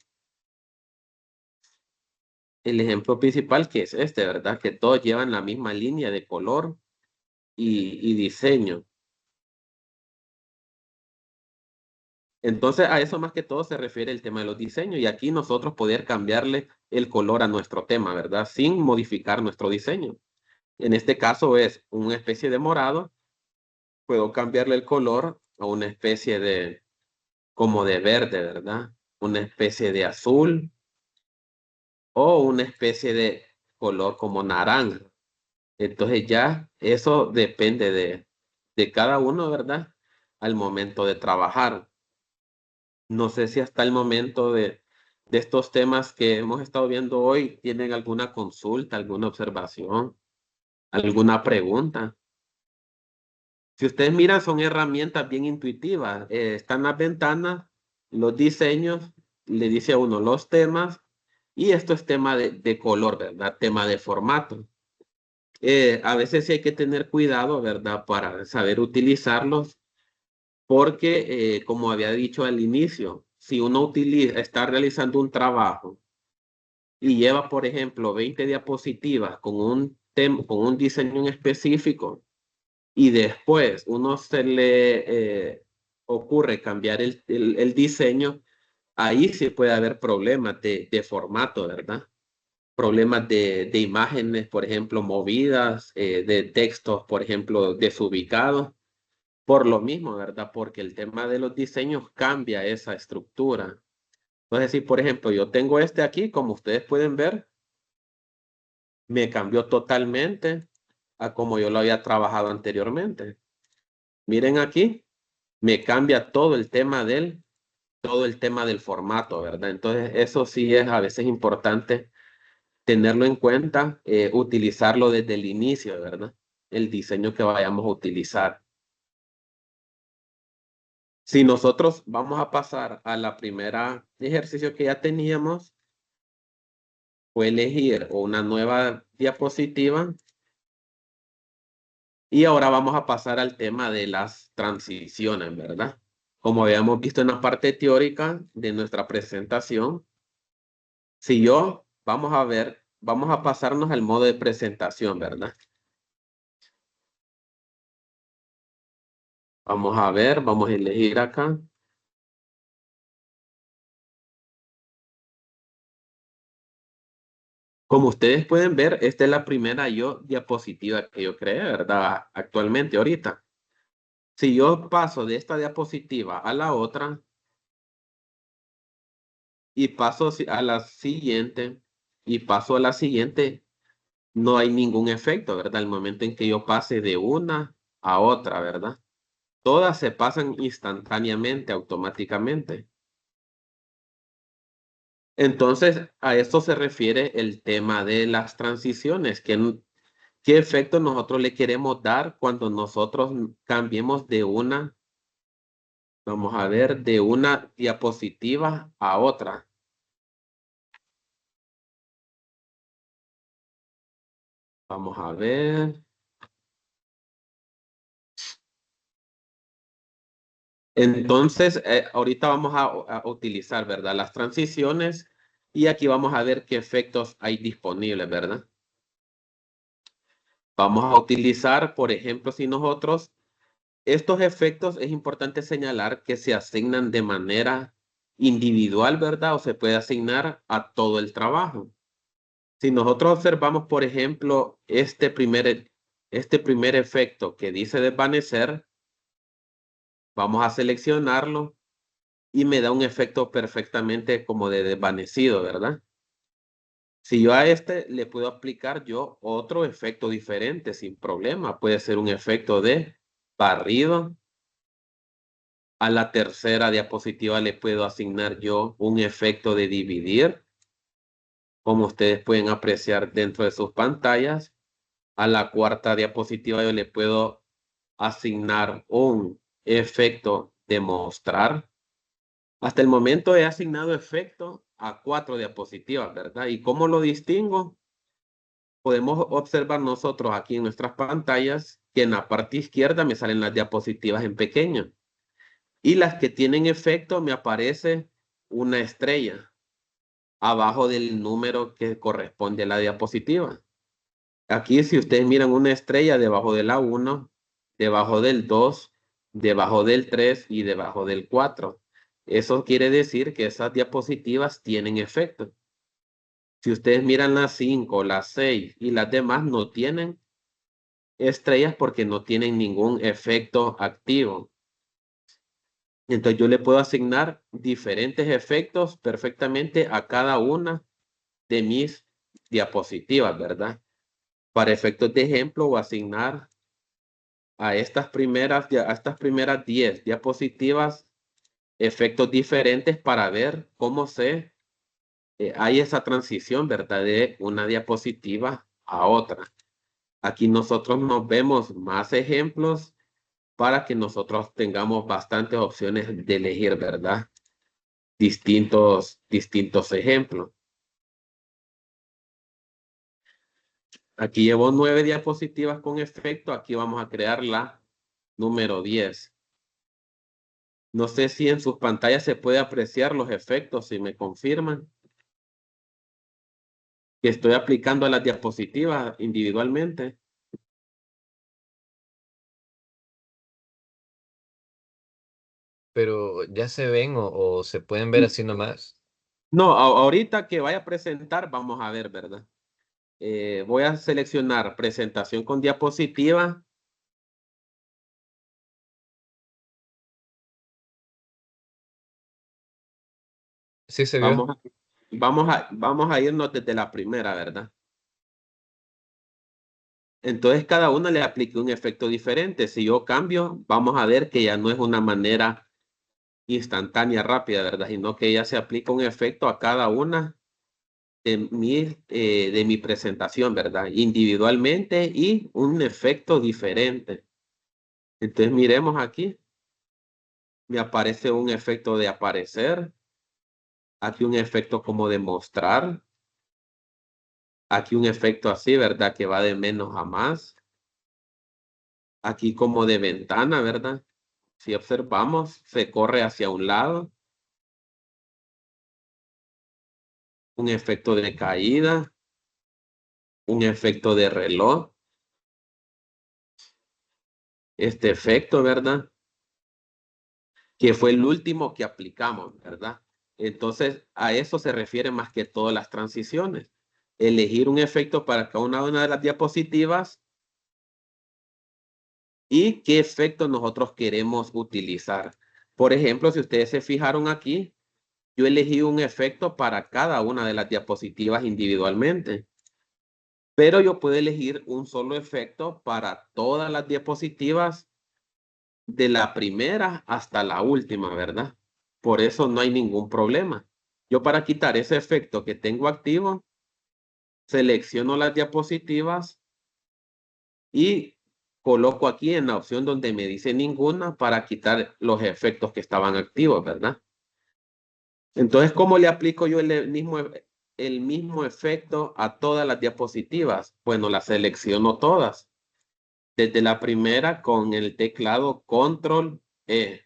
Speaker 1: este, ¿verdad? Que todos llevan la misma línea de color y diseño. Entonces, a eso más que todo se refiere el tema de los diseños y aquí nosotros poder cambiarle el color a nuestro tema, ¿verdad? Sin modificar nuestro diseño. En este caso es una especie de morado, puedo cambiarle el color a una especie de, como de verde, ¿verdad? Una especie de azul o una especie de color como naranja. Entonces ya eso depende de cada uno, ¿verdad? Al momento de trabajar. No sé si hasta el momento de estos temas que hemos estado viendo hoy tienen alguna consulta, alguna observación, alguna pregunta. Si ustedes miran, son herramientas bien intuitivas. Están las ventanas, los diseños, le dice a uno los temas, y esto es tema de color, ¿verdad? Tema de formato. A veces sí hay que tener cuidado, ¿verdad? Para saber utilizarlos, porque como había dicho al inicio, si uno está realizando un trabajo y lleva, por ejemplo, 20 diapositivas con con un diseño en específico, y después uno se le ocurre cambiar el diseño, ahí sí puede haber problemas de formato, ¿verdad? Problemas de imágenes, por ejemplo, movidas, de textos, por ejemplo, desubicados, por lo mismo, ¿verdad? Porque el tema de los diseños cambia esa estructura. Entonces, si por ejemplo yo tengo este aquí, como ustedes pueden ver, me cambió totalmente a como yo lo había trabajado anteriormente. Miren aquí, me cambia todo el tema del formato, ¿verdad? Entonces, eso sí es a veces importante tenerlo en cuenta, utilizarlo desde el inicio, ¿verdad? El diseño que vayamos a utilizar. Si nosotros vamos a pasar a la primera ejercicio que ya teníamos, fue elegir una nueva diapositiva y ahora vamos a pasar al tema de las transiciones, ¿verdad? Como habíamos visto en la parte teórica de nuestra presentación, si yo, vamos a ver, vamos a pasarnos al modo de presentación, ¿verdad? Vamos a ver, vamos a elegir acá. Como ustedes pueden ver, esta es la primera diapositiva que yo creé, ¿verdad? Actualmente, ahorita. Si yo paso de esta diapositiva a la otra y paso a la siguiente y paso a la siguiente, no hay ningún efecto, ¿verdad? El momento en que yo pase de una a otra, ¿verdad? Todas se pasan instantáneamente, automáticamente. Entonces, a esto se refiere el tema de las transiciones, qué efecto nosotros le queremos dar cuando nosotros cambiemos de una, vamos a ver, de una diapositiva a otra. Vamos a ver. Entonces, ahorita vamos a utilizar, ¿verdad? Las transiciones y aquí vamos a ver qué efectos hay disponibles, ¿verdad? Vamos a utilizar, por ejemplo, si nosotros, estos efectos es importante señalar que se asignan de manera individual, ¿verdad? O se puede asignar a todo el trabajo. Si nosotros observamos, por ejemplo, este primer efecto que dice desvanecer, vamos a seleccionarlo y me da un efecto perfectamente como de desvanecido, ¿verdad? Si yo a este le puedo aplicar yo otro efecto diferente sin problema, puede ser un efecto de barrido. A la tercera diapositiva le puedo asignar yo un efecto de dividir, como ustedes pueden apreciar dentro de sus pantallas. A la cuarta diapositiva yo le puedo asignar un efecto de mostrar. Hasta el momento he asignado efecto a 4 diapositivas, ¿verdad? ¿Y cómo lo distingo? Podemos observar nosotros aquí en nuestras pantallas que en la parte izquierda me salen las diapositivas en pequeño. Y las que tienen efecto me aparece una estrella abajo del número que corresponde a la diapositiva. Aquí si ustedes miran una estrella debajo de la 1, debajo del 2, debajo del 3 y debajo del 4. Eso quiere decir que esas diapositivas tienen efecto. Si ustedes miran las 5, las 6 y las demás no tienen estrellas porque no tienen ningún efecto activo. Entonces yo le puedo asignar diferentes efectos perfectamente a cada una de mis diapositivas, ¿verdad? Para efectos de ejemplo, voy a asignar a estas primeras 10 diapositivas efectos diferentes para ver cómo hay esa transición, ¿verdad? De una diapositiva a otra. Aquí nosotros nos vemos más ejemplos para que nosotros tengamos bastantes opciones de elegir, ¿verdad? Distintos ejemplos. Aquí llevo 9 diapositivas con efecto. Aquí vamos a crear la número 10. No sé si en sus pantallas se puede apreciar los efectos, si me confirman que estoy aplicando a las diapositivas individualmente.
Speaker 2: Pero ya se ven o se pueden ver así nomás.
Speaker 1: No, ahorita que vaya a presentar, vamos a ver, ¿verdad? Voy a seleccionar presentación con diapositiva.
Speaker 2: Sí se vio.
Speaker 1: Vamos, vamos a irnos desde la primera, ¿verdad? Entonces cada una le aplique un efecto diferente. Si yo cambio, vamos a ver que ya no es una manera instantánea, rápida, ¿verdad? Sino que ya se aplica un efecto a cada una de mi presentación, ¿verdad? Individualmente y un efecto diferente. Entonces miremos aquí. Me aparece un efecto de aparecer. Aquí un efecto como de mostrar. Aquí un efecto así, ¿verdad? Que va de menos a más. Aquí como de ventana, ¿verdad? Si observamos, se corre hacia un lado. Un efecto de caída. Un efecto de reloj. Este efecto, ¿verdad? Que fue el último que aplicamos, ¿verdad? Entonces, a eso se refiere más que todas las transiciones. Elegir un efecto para cada una de las diapositivas y qué efecto nosotros queremos utilizar. Por ejemplo, si ustedes se fijaron aquí, yo elegí un efecto para cada una de las diapositivas individualmente, pero yo puedo elegir un solo efecto para todas las diapositivas de la primera hasta la última, ¿verdad? Por eso no hay ningún problema. Yo para quitar ese efecto que tengo activo, selecciono las diapositivas y coloco aquí en la opción donde me dice ninguna para quitar los efectos que estaban activos, ¿verdad? Entonces, ¿cómo le aplico yo el mismo efecto a todas las diapositivas? Bueno, las selecciono todas. Desde la primera con el teclado Control E.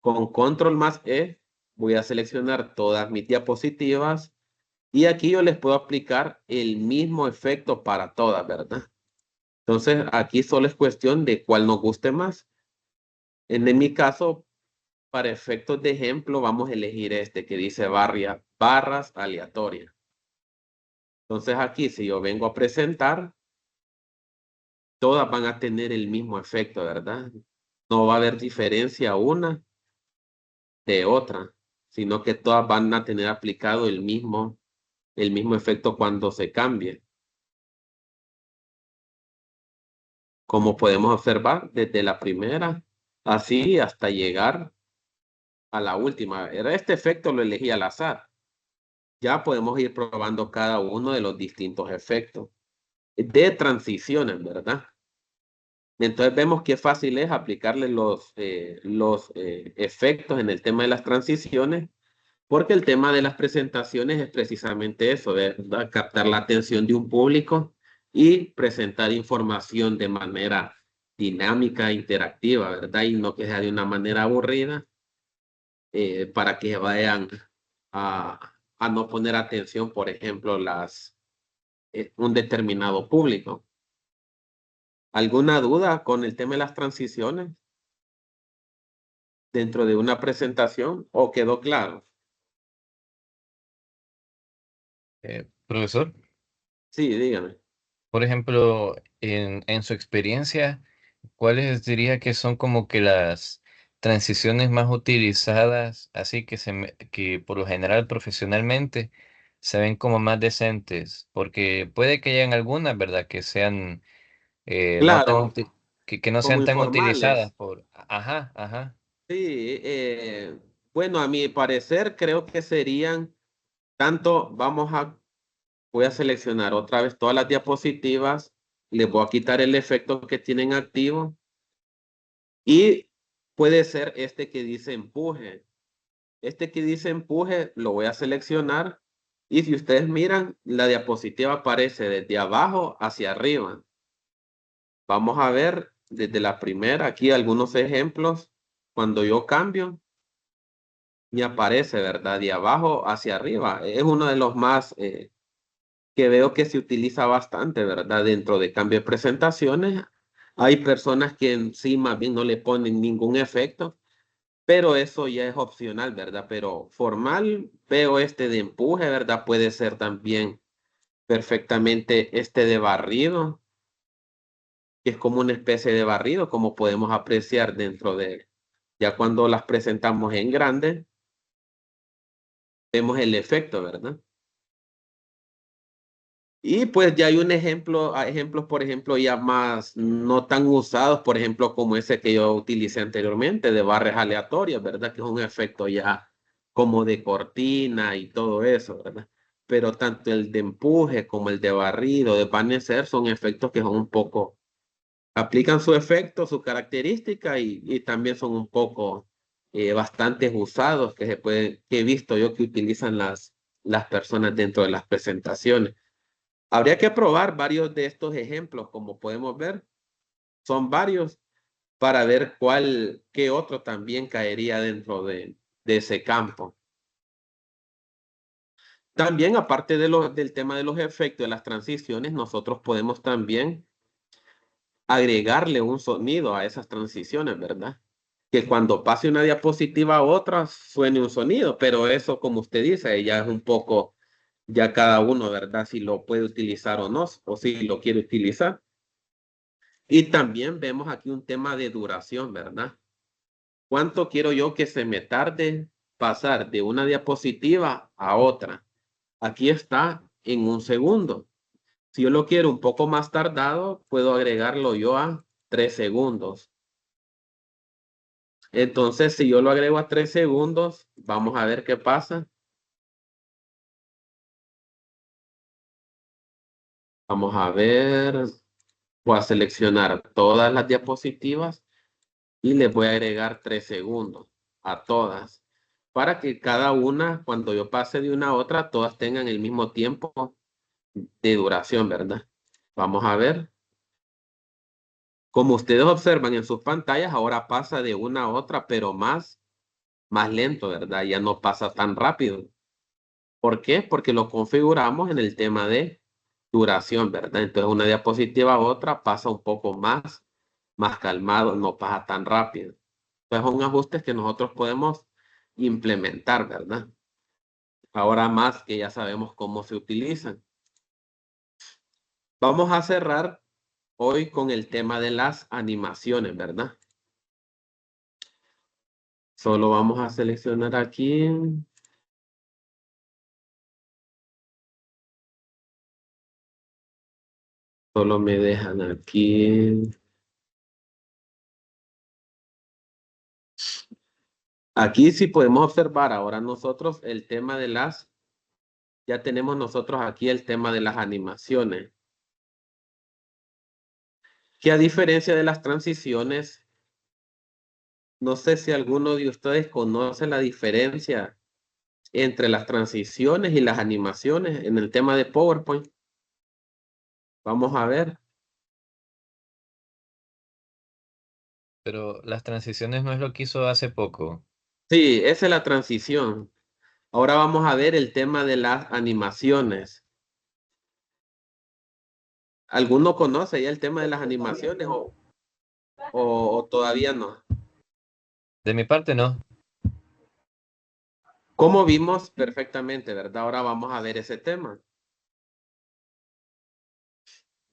Speaker 1: Con Control más E voy a seleccionar todas mis diapositivas y aquí yo les puedo aplicar el mismo efecto para todas, ¿verdad? Entonces aquí solo es cuestión de cuál nos guste más. En mi caso, para efectos de ejemplo, vamos a elegir este que dice barras aleatorias. Entonces aquí si yo vengo a presentar, todas van a tener el mismo efecto, ¿verdad? No va a haber diferencia una de otra, sino que todas van a tener aplicado el mismo efecto cuando se cambie. Como podemos observar, desde la primera, así hasta llegar a la última. Este efecto lo elegí al azar. Ya podemos ir probando cada uno de los distintos efectos de transiciones, ¿verdad? Entonces vemos qué fácil es aplicarle los efectos en el tema de las transiciones, porque el tema de las presentaciones es precisamente eso, ¿verdad? Captar la atención de un público y presentar información de manera dinámica, interactiva, ¿verdad? Y no que sea de una manera aburrida, para que vayan a no poner atención, por ejemplo, un determinado público. ¿Alguna duda con el tema de las transiciones dentro de una presentación o quedó claro?
Speaker 2: Profesor,
Speaker 1: Sí, dígame.
Speaker 2: por ejemplo, en su experiencia, ¿cuáles diría que son como que las transiciones más utilizadas, así que, que por lo general profesionalmente se ven como más decentes? Porque puede que hayan algunas, ¿verdad? Que sean no tan
Speaker 1: Claro,
Speaker 2: que no
Speaker 1: como
Speaker 2: sean tan utilizadas
Speaker 1: informales.
Speaker 2: por... Ajá, ajá.
Speaker 1: Sí, bueno, a mi parecer creo que serían tanto, voy a seleccionar otra vez todas las diapositivas, les voy a quitar el efecto que tienen activo y puede ser este que dice empuje. Este que dice empuje lo voy a seleccionar y si ustedes miran, la diapositiva aparece desde abajo hacia arriba. Vamos a ver desde la primera, aquí algunos ejemplos. Cuando yo cambio, me aparece, ¿verdad? De abajo hacia arriba. Es uno de los más que veo que se utiliza bastante, ¿verdad? Dentro de cambio de presentaciones. Hay personas que encima bien no le ponen ningún efecto, pero eso ya es opcional, ¿verdad? Pero formal, veo este de empuje, ¿verdad? Puede ser también perfectamente este de barrido, que es como una especie de barrido, como podemos apreciar dentro de, ya cuando las presentamos en grande, vemos el efecto, ¿verdad? Y pues ya hay un ejemplo, ejemplos, por ejemplo, ya más no tan usados, por ejemplo, como ese que yo utilicé anteriormente, de barras aleatorias, ¿verdad? Que es un efecto ya como de cortina y todo eso, ¿verdad? Pero tanto el de empuje como el de barrido, de desvanecer, son efectos que son un poco, aplican su efecto, su característica y también son un poco bastante usados que he visto yo que utilizan las personas dentro de las presentaciones. Habría que probar varios de estos ejemplos, como podemos ver, son varios para ver qué otro también caería dentro de ese campo. También, aparte del tema de los efectos de las transiciones, nosotros podemos también agregarle un sonido a esas transiciones, ¿verdad? Que cuando pase una diapositiva a otra suene un sonido, pero eso, como usted dice, ya es un poco, ya cada uno, ¿verdad? Si lo puede utilizar o no, o si lo quiere utilizar. Y también vemos aquí un tema de duración, ¿verdad? ¿Cuánto quiero yo que se me tarde pasar de una diapositiva a otra? Aquí está en un segundo. Si yo lo quiero un poco más tardado, puedo agregarlo yo a 3 segundos. Entonces, si yo lo agrego a 3 segundos, vamos a ver qué pasa. Vamos a ver. Voy a seleccionar todas las diapositivas y les voy a agregar 3 segundos a todas para que cada una, cuando yo pase de una a otra, todas tengan el mismo tiempo de duración, ¿verdad? Vamos a ver. Como ustedes observan en sus pantallas, ahora pasa de una a otra, pero más lento, ¿verdad? Ya no pasa tan rápido. ¿Por qué? Porque lo configuramos en el tema de duración, ¿verdad? Entonces una diapositiva a otra pasa un poco más calmado, no pasa tan rápido. Entonces son ajustes que nosotros podemos implementar, ¿verdad? Ahora más que ya sabemos cómo se utilizan. Vamos a cerrar hoy con el tema de las animaciones, ¿verdad? Solo vamos a seleccionar aquí. Solo me dejan aquí. Aquí sí podemos observar ahora nosotros el tema ya tenemos nosotros aquí el tema de las animaciones, que a diferencia de las transiciones, no sé si alguno de ustedes conoce la diferencia entre las transiciones y las animaciones en el tema de PowerPoint. Vamos a ver.
Speaker 2: Pero las transiciones no es lo que hizo hace poco.
Speaker 1: Sí, esa es la transición. Ahora vamos a ver el tema de las animaciones. ¿Alguno conoce ya el tema de las animaciones o todavía no?
Speaker 2: De mi parte, no.
Speaker 1: Como vimos perfectamente, ¿verdad? Ahora vamos a ver ese tema.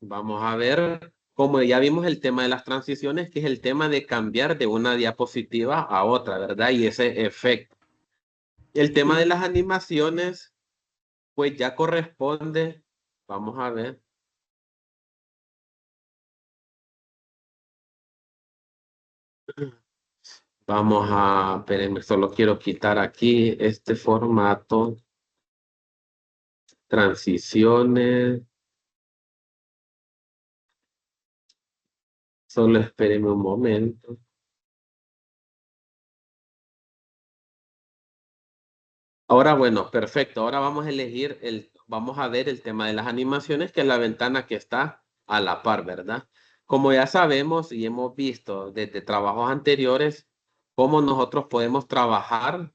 Speaker 1: Vamos a ver, como ya vimos el tema de las transiciones, que es el tema de cambiar de una diapositiva a otra, ¿verdad? Y ese efecto. El tema de las animaciones, pues ya corresponde, vamos a ver. Vamos a, espérenme, solo quiero quitar aquí este formato, transiciones, solo espérenme un momento. Ahora, bueno, perfecto. Ahora vamos a elegir vamos a ver el tema de las animaciones, que es la ventana que está a la par, ¿verdad? Como ya sabemos y hemos visto desde trabajos anteriores, cómo nosotros podemos trabajar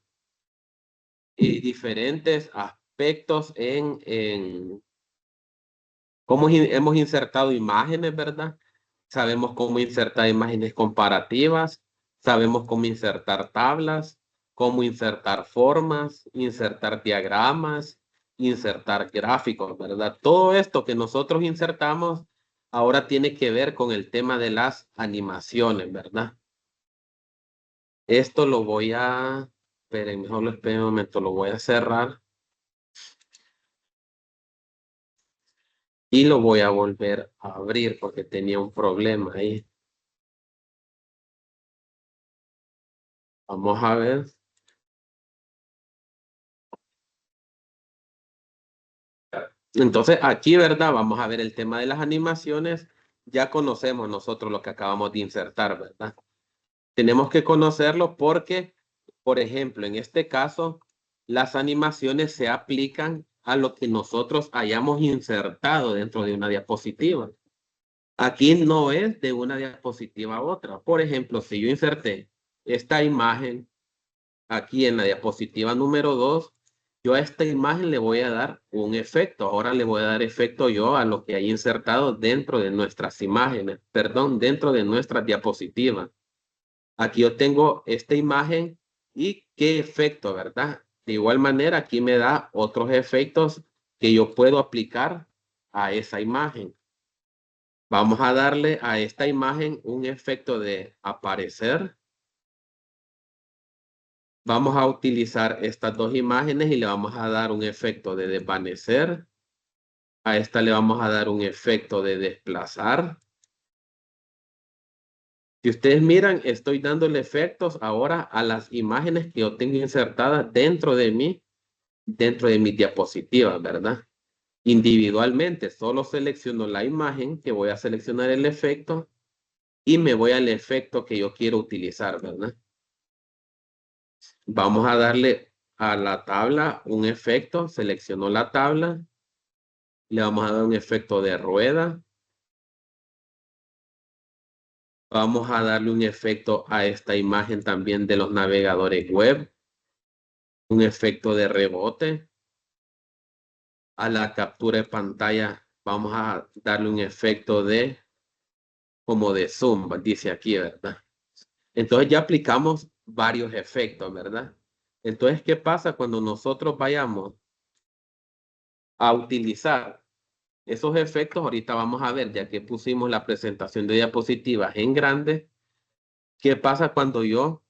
Speaker 1: diferentes aspectos cómo hemos insertado imágenes, ¿verdad? Sabemos cómo insertar imágenes comparativas, sabemos cómo insertar tablas, cómo insertar formas, insertar diagramas, insertar gráficos, ¿verdad? Todo esto que nosotros insertamos ahora tiene que ver con el tema de las animaciones, ¿verdad? Esto lo voy a, esperen, mejor lo esperen un momento, lo voy a cerrar y lo voy a volver a abrir porque tenía un problema ahí. Vamos a ver. Entonces, aquí, ¿verdad? Vamos a ver el tema de las animaciones. Ya conocemos nosotros lo que acabamos de insertar, ¿verdad? Tenemos que conocerlo porque, por ejemplo, en este caso, las animaciones se aplican a lo que nosotros hayamos insertado dentro de una diapositiva. Aquí no es de una diapositiva a otra. Por ejemplo, si yo inserté esta imagen aquí en la diapositiva número 2, yo a esta imagen le voy a dar un efecto. Ahora le voy a dar efecto yo a lo que hay insertado dentro de nuestras imágenes, perdón, dentro de nuestras diapositivas. Aquí yo tengo esta imagen y qué efecto, ¿verdad? De igual manera, aquí me da otros efectos que yo puedo aplicar a esa imagen. Vamos a darle a esta imagen un efecto de aparecer. Vamos a utilizar estas dos imágenes y le vamos a dar un efecto de desvanecer. A esta le vamos a dar un efecto de desplazar. Si ustedes miran, estoy dándole efectos ahora a las imágenes que yo tengo insertadas dentro de mis diapositivas, ¿verdad? Individualmente, solo selecciono la imagen que voy a seleccionar el efecto y me voy al efecto que yo quiero utilizar, ¿verdad? Vamos a darle a la tabla un efecto, selecciono la tabla. Le vamos a dar un efecto de rueda. Vamos a darle un efecto a esta imagen también de los navegadores web. Un efecto de rebote. A la captura de pantalla vamos a darle un efecto de como de zoom, dice aquí, ¿verdad? Entonces ya aplicamos varios efectos, ¿verdad? Entonces, ¿qué pasa cuando nosotros vayamos a utilizar esos efectos? Ahorita vamos a ver, ya que pusimos la presentación de diapositivas en grande. ¿Qué pasa cuando yo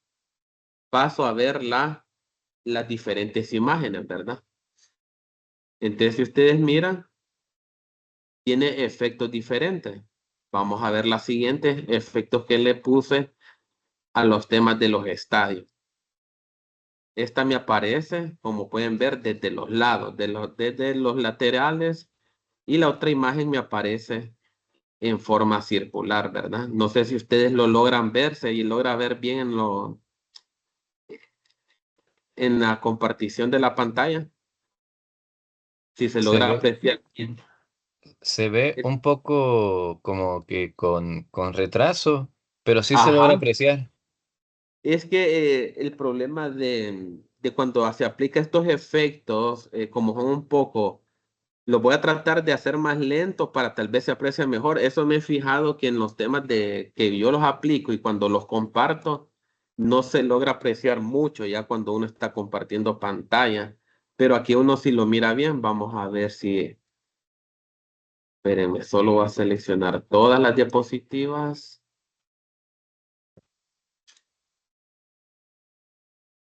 Speaker 1: paso a ver las diferentes imágenes, ¿verdad? Entonces, si ustedes miran, tiene efectos diferentes. Vamos a ver los siguientes efectos que le puse a los temas de los estadios. Esta me aparece, como pueden ver, desde los lados, desde los laterales, y la otra imagen me aparece en forma circular, ¿verdad? No sé si ustedes lo logran verse y logra ver bien en la compartición de la pantalla, si se logra
Speaker 2: Se ve,
Speaker 1: apreciar bien.
Speaker 2: se ve
Speaker 1: Es-
Speaker 2: un poco como que con retraso, pero sí se logra
Speaker 1: Ajá,
Speaker 2: apreciar.
Speaker 1: es que el problema de cuando se aplica estos efectos, como son un poco, los voy a tratar de hacer más lentos para tal vez se aprecie mejor. Eso me he fijado que en los temas de que yo los aplico y cuando los comparto, no se logra apreciar mucho ya cuando uno está compartiendo pantalla. Pero aquí uno si lo mira bien, vamos a ver si, espérenme, solo voy a seleccionar todas las diapositivas.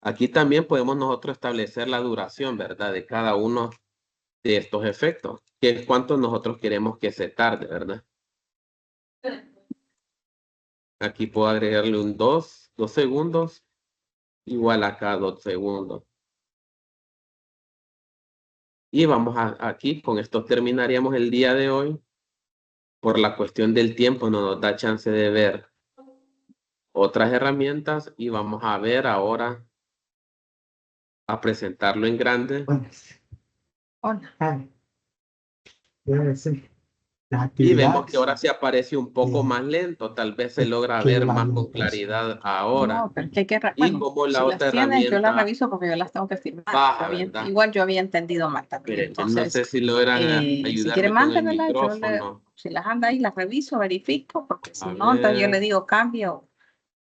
Speaker 1: Aquí también podemos nosotros establecer la duración, ¿verdad? De cada uno de estos efectos, que es cuánto nosotros queremos que se tarde, ¿verdad? Aquí puedo agregarle un 2 segundos, igual acá 2 segundos. Y vamos aquí, con esto terminaríamos el día de hoy. Por la cuestión del tiempo no nos da chance de ver otras herramientas y vamos a ver ahora a presentarlo en grande.
Speaker 3: Buenas. Hola. Debe ser las
Speaker 1: Y vemos que
Speaker 3: actividades
Speaker 1: ahora se aparece un poco
Speaker 3: que,
Speaker 1: más lento, tal vez se logra
Speaker 3: que
Speaker 1: ver
Speaker 3: la
Speaker 1: más con
Speaker 3: impresión.
Speaker 1: claridad ahora.
Speaker 3: No, pero es que hay que,
Speaker 1: Y
Speaker 3: bueno,
Speaker 1: como
Speaker 3: si
Speaker 1: la
Speaker 3: las
Speaker 1: otra
Speaker 3: tienes, yo las
Speaker 1: herramienta
Speaker 3: reviso porque yo las tengo que firmar.
Speaker 1: baja, ¿verdad?
Speaker 3: Igual yo había entendido mal también.
Speaker 1: Espérenme, no sé
Speaker 3: Entonces,
Speaker 1: si logran
Speaker 3: si quiere,
Speaker 1: ayudarme con el
Speaker 3: mándemelas,
Speaker 1: micrófono.
Speaker 3: si las anda ahí, las reviso, verifico, porque si
Speaker 1: A
Speaker 3: no, entonces yo le
Speaker 1: ver.
Speaker 3: digo cambio.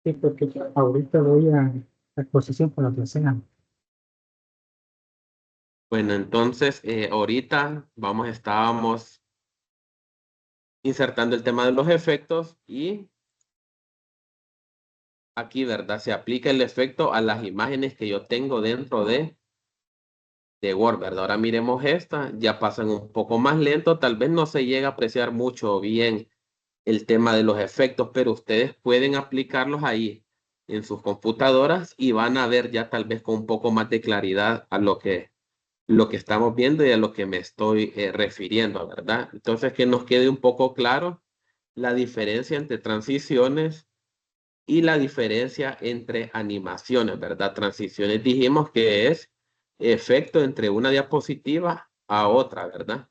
Speaker 3: Sí, porque ahorita voy a la exposición para la cena.
Speaker 1: Bueno, entonces ahorita estábamos insertando el tema de los efectos y aquí, ¿verdad? Se aplica el efecto a las imágenes que yo tengo dentro de Word, ¿verdad? Ahora miremos esta, ya pasan un poco más lento, tal vez no se llega a apreciar mucho bien el tema de los efectos, pero ustedes pueden aplicarlos ahí en sus computadoras y van a ver ya tal vez con un poco más de claridad a lo que estamos viendo y a lo que me estoy refiriendo, ¿verdad? Entonces, que nos quede un poco claro la diferencia entre transiciones y la diferencia entre animaciones, ¿verdad? Transiciones dijimos que es efecto entre una diapositiva a otra, ¿verdad?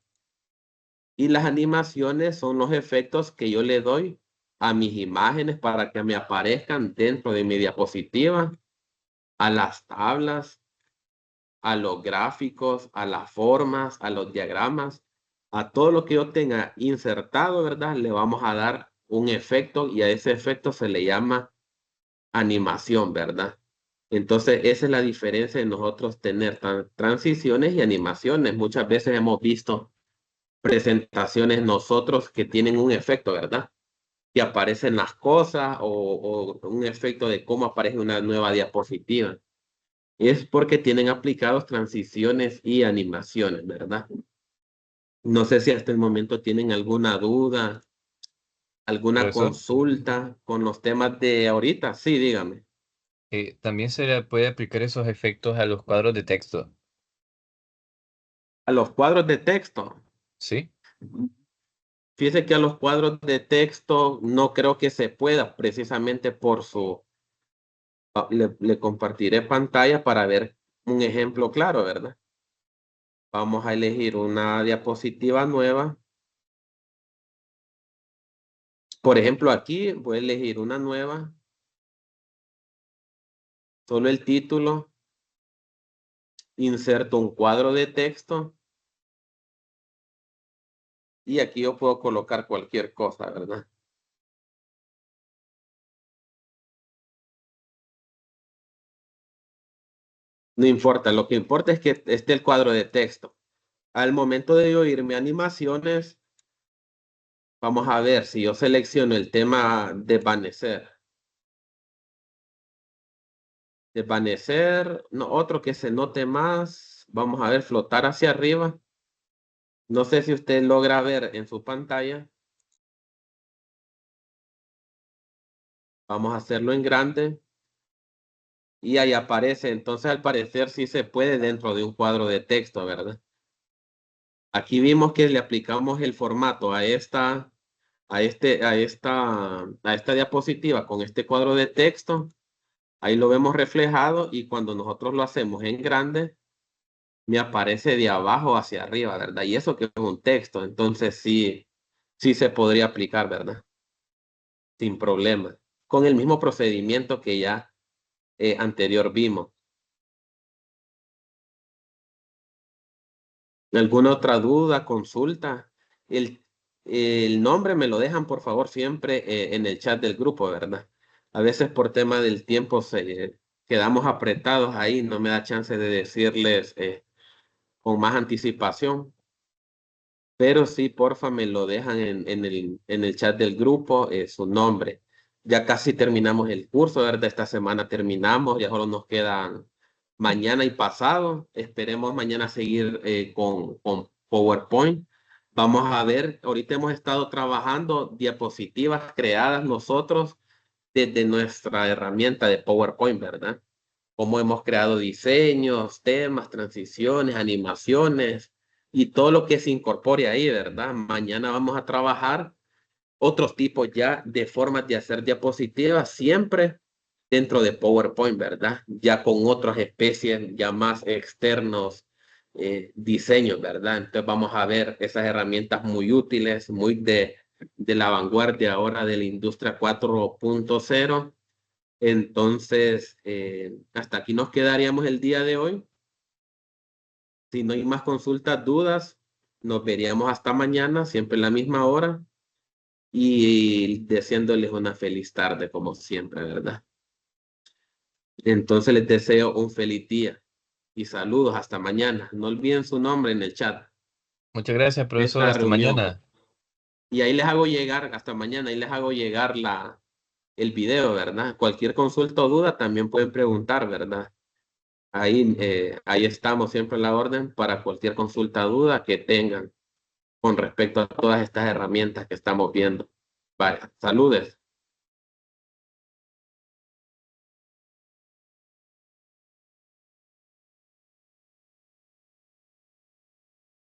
Speaker 1: Y las animaciones son los efectos que yo le doy a mis imágenes para que me aparezcan dentro de mi diapositiva, a las tablas, a los gráficos, a las formas, a los diagramas, a todo lo que yo tenga insertado, ¿verdad? Le vamos a dar un efecto y a ese efecto se le llama animación, ¿verdad? Entonces, esa es la diferencia de nosotros tener transiciones y animaciones. Muchas veces hemos visto presentaciones nosotros que tienen un efecto, ¿verdad? Que aparecen las cosas o un efecto de cómo aparece una nueva diapositiva. Es porque tienen aplicados transiciones y animaciones, ¿verdad? No sé si hasta el momento tienen alguna duda, alguna
Speaker 2: Profesor,
Speaker 1: consulta con los temas de ahorita. Sí, dígame.
Speaker 2: también se le puede aplicar esos efectos a los cuadros de texto,
Speaker 1: A los cuadros de texto.
Speaker 2: ¿sí?
Speaker 1: Fíjese que a los cuadros de texto no creo que se pueda precisamente por su... le compartiré pantalla para ver un ejemplo claro, ¿verdad? Vamos a elegir una diapositiva nueva. Por ejemplo, aquí voy a elegir una nueva, solo el título, inserto un cuadro de texto y aquí yo puedo colocar cualquier cosa, ¿verdad? No importa, lo que importa es que esté el cuadro de texto. Al momento de yo irme a animaciones, vamos a ver si yo selecciono el tema desvanecer. Desvanecer, no, otro que se note más. Vamos a ver, flotar hacia arriba. No sé si usted logra ver en su pantalla. Vamos a hacerlo en grande. Y ahí aparece. Entonces, al parecer, sí se puede dentro de un cuadro de texto, ¿verdad? Aquí vimos que le aplicamos el formato a esta diapositiva con este cuadro de texto. Ahí lo vemos reflejado y cuando nosotros lo hacemos en grande, me aparece de abajo hacia arriba, ¿verdad? Y eso que es un texto, entonces sí, sí se podría aplicar, ¿verdad? Sin problema. Con el mismo procedimiento que ya anterior vimos. ¿Alguna otra duda, consulta? El nombre me lo dejan, por favor, siempre en el chat del grupo, ¿verdad? A veces por tema del tiempo quedamos apretados ahí, no me da chance de decirles con más anticipación, pero sí, porfa, me lo dejan en el chat del grupo, su nombre. Ya casi terminamos el curso, ¿verdad? Esta semana terminamos, ya solo nos quedan mañana y pasado. Esperemos mañana seguir con PowerPoint. Vamos a ver, ahorita hemos estado trabajando diapositivas creadas nosotros desde nuestra herramienta de PowerPoint, ¿verdad? Cómo hemos creado diseños, temas, transiciones, animaciones y todo lo que se incorpore ahí, ¿verdad? Mañana vamos a trabajar otros tipos ya de formas de hacer diapositivas, siempre dentro de PowerPoint, ¿verdad? Ya con otras especies ya más externos, diseños, ¿verdad? Entonces vamos a ver esas herramientas muy útiles, muy de la vanguardia ahora de la industria 4.0. Entonces, hasta aquí nos quedaríamos el día de hoy. Si no hay más consultas, dudas, nos veríamos hasta mañana, siempre a la misma hora, y deseándoles una feliz tarde, como siempre, ¿verdad? Entonces les deseo un feliz día y saludos hasta mañana. No olviden su nombre en el chat
Speaker 2: Muchas gracias,
Speaker 1: de
Speaker 2: profesor.
Speaker 1: esta
Speaker 2: Hasta
Speaker 1: reunión.
Speaker 2: mañana.
Speaker 1: Y ahí les hago llegar, hasta mañana, ahí les hago llegar el video, ¿verdad? Cualquier consulta o duda también pueden preguntar, ¿verdad? Ahí estamos siempre a la orden para cualquier consulta, duda que tengan con respecto a todas estas herramientas que estamos viendo. Vale, saludes.